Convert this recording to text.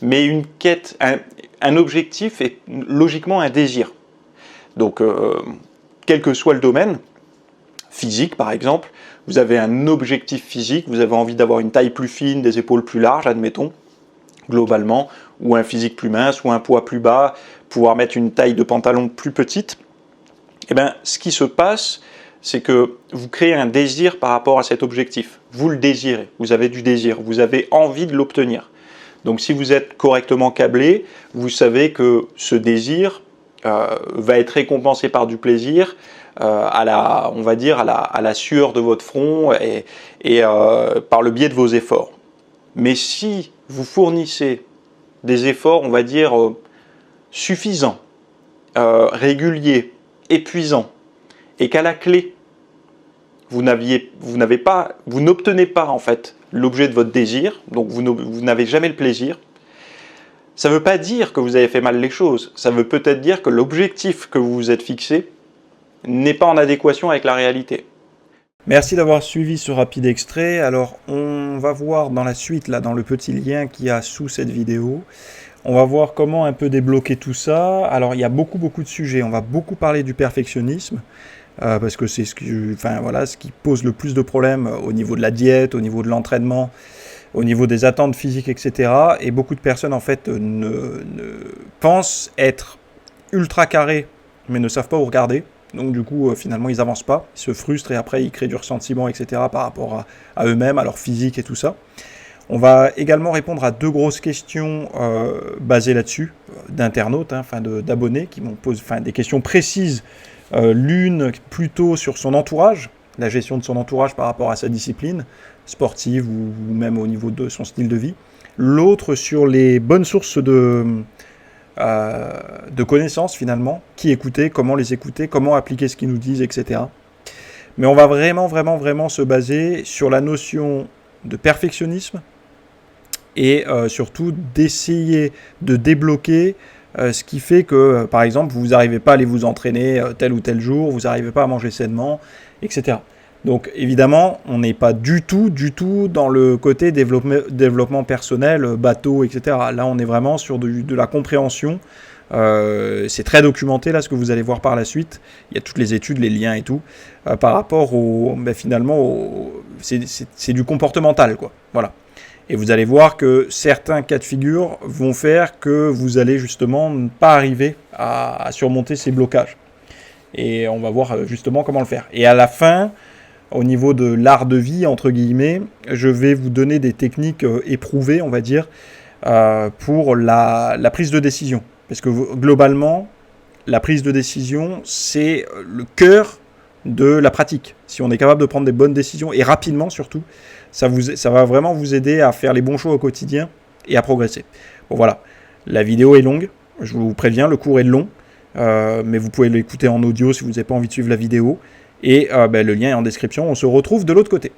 mais une quête, un objectif est logiquement un désir. Donc, quel que soit le domaine, physique par exemple, vous avez un objectif physique, vous avez envie d'avoir une taille plus fine, des épaules plus larges, admettons, globalement, ou un physique plus mince, ou un poids plus bas, pouvoir mettre une taille de pantalon plus petite. Eh bien, ce qui se passe, c'est que vous créez un désir par rapport à cet objectif. Vous le désirez, vous avez du désir, vous avez envie de l'obtenir. Donc si vous êtes correctement câblé, vous savez que ce désir va être récompensé par du plaisir, on va dire à la sueur de votre front et par le biais de vos efforts. Mais si vous fournissez des efforts, on va dire, suffisants, réguliers, épuisants, et qu'à la clé, vous n'obtenez pas en fait l'objet de votre désir, donc vous n'avez jamais le plaisir, ça ne veut pas dire que vous avez fait mal les choses, ça veut peut-être dire que l'objectif que vous vous êtes fixé n'est pas en adéquation avec la réalité. Merci d'avoir suivi ce rapide extrait. Alors, on va voir dans la suite, là, dans le petit lien qu'il y a sous cette vidéo, on va voir comment un peu débloquer tout ça. Alors, il y a beaucoup de sujets. On va beaucoup parler du perfectionnisme, parce que c'est ce qui pose le plus de problèmes au niveau de la diète, au niveau de l'entraînement, au niveau des attentes physiques, etc. Et beaucoup de personnes, en fait, ne pensent être ultra carrés, mais ne savent pas où regarder. Donc du coup, finalement, ils n'avancent pas, ils se frustrent et après, ils créent du ressentiment, etc. par rapport à eux-mêmes, à leur physique et tout ça. On va également répondre à 2 grosses questions basées là-dessus, d'internautes, d'abonnés, qui m'ont posé des questions précises. L'une plutôt sur son entourage, la gestion de son entourage par rapport à sa discipline sportive ou même au niveau de son style de vie. L'autre sur les bonnes sources de connaissances finalement, qui écouter, comment les écouter, comment appliquer ce qu'ils nous disent, etc. Mais on va vraiment se baser sur la notion de perfectionnisme et surtout d'essayer de débloquer ce qui fait que, par exemple, vous n'arrivez pas à aller vous entraîner tel ou tel jour, vous n'arrivez pas à manger sainement, etc. Donc évidemment, on n'est pas du tout dans le côté développement personnel, bateau, etc. Là, on est vraiment sur de la compréhension. C'est très documenté, là, ce que vous allez voir par la suite. Il y a toutes les études, les liens et tout, par rapport c'est du comportemental, quoi. Voilà. Et vous allez voir que certains cas de figure vont faire que vous allez justement ne pas arriver à surmonter ces blocages. Et on va voir justement comment le faire. Et à la fin, au niveau de l'art de vie, entre guillemets, je vais vous donner des techniques éprouvées, on va dire, pour la prise de décision. Parce que globalement, la prise de décision, c'est le cœur de la pratique. Si on est capable de prendre des bonnes décisions, et rapidement surtout, ça va vraiment vous aider à faire les bons choix au quotidien et à progresser. Bon voilà, la vidéo est longue, je vous préviens, le cours est long, mais vous pouvez l'écouter en audio si vous n'avez pas envie de suivre la vidéo. Et le lien est en description, on se retrouve de l'autre côté.